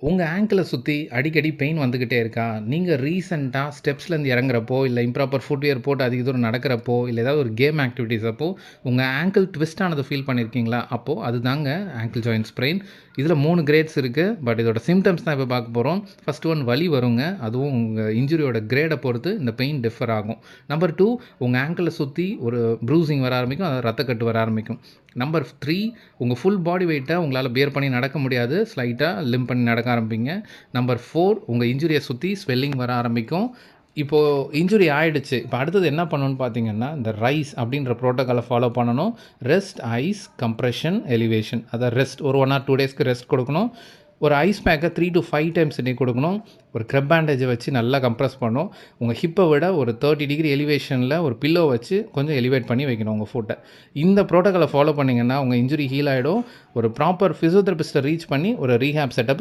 உங்க ஆங்கிள சுத்தி அடிக்கடி பெயின் வந்துகிட்டே இருக்கா? நீங்க ரீசென்ட்டா ஸ்டெப்ஸ்லேருந்து இறங்குறப்போ, இல்ல இம்ப்ராப்பர் ஃபுட்வியர் போட்டு அதிக தூரம் நடக்கிறப்போ, இல்ல ஏதாவது ஒரு கேம் ஆக்டிவிட்டீஸ் அப்போ, உங்க ஆங்கிள் ட்விஸ்ட் ஆனத ஃபீல் பண்ணியிருக்கீங்களா? அப்போ அதுதாங்க ஆங்கிள் ஜாயிண்ட் ஸ்ப்ரெயின். இதில 3 கிரேட்ஸ் இருக்கு. பட் இதோட சிம்ப்டம்ஸ் தான் இப்ப பார்க்க போறோம். ஃபர்ஸ்ட் ஒன் வலி வருங்க. அதுவும் உங்க இன்ஜுரியோட கிரேட பொறுத்து இந்த பெயின் டிஃபர் ஆகும். நம்பர் 2 உங்க ஆங்கிள சுத்தி ஒரு ப்ரூசிங் வர ஆரம்பிக்கும். அதாவது ரத்தக்கட்டு வர ஆரம்பிக்கும். நம்பர் 3 உங்க ஃபுல் பாடி வெயிட்ட உங்களால பியர் பண்ணி நடக்க முடியாது. ஸ்லைட்டா லிம்ப் பண்ணி நடக்க ஆரம்பிப்பீங்க. நம்பர் 4 உங்க இன்ஜுரிய சுத்தி ஸ்வெல்லிங் வர ஆரம்பிக்கும். இப்போ இன்ஜுரி ஆயிடுச்சு. இப்ப அடுத்தது என்ன பண்ணணும்னு பார்த்தீங்கன்னா, இந்த ரைஸ் அப்படின்ற புரோட்டோகால ஃபாலோ பண்ணணும். Rest, ice, compression, elevation. அதான் ரெஸ்ட் ஒரு 1 ஆர் 2 டேஸ்க்கு ரெஸ்ட் கொடுக்கணும். ஒரு ஐஸ் பேக்க 3 to 5 டைம்ஸ் a day கொடுக்கணும். ஒரு கிரப் பேண்டேஜ வச்சு நல்லா கம்ப்ரஸ் பண்ணணும். உங்க ஹிப்ப விட ஒரு 30 டிகிரி எலிவேஷன்ல ஒரு பில்லோ வச்சு கொஞ்சம் எலிவேட் பண்ணி வைக்கணும் உங்க ஃபுட்ட. இந்த புரோட்டோகால ஃபாலோ பண்ணீங்கன்னா, உங்க இன்ஜுரி ஹீல் ஆயிடும். ஒரு ப்ராப்பர் பிசியோதெரபிஸ்ட்ட ரீச் பண்ணி ஒரு ரீஹேப் செட்டப்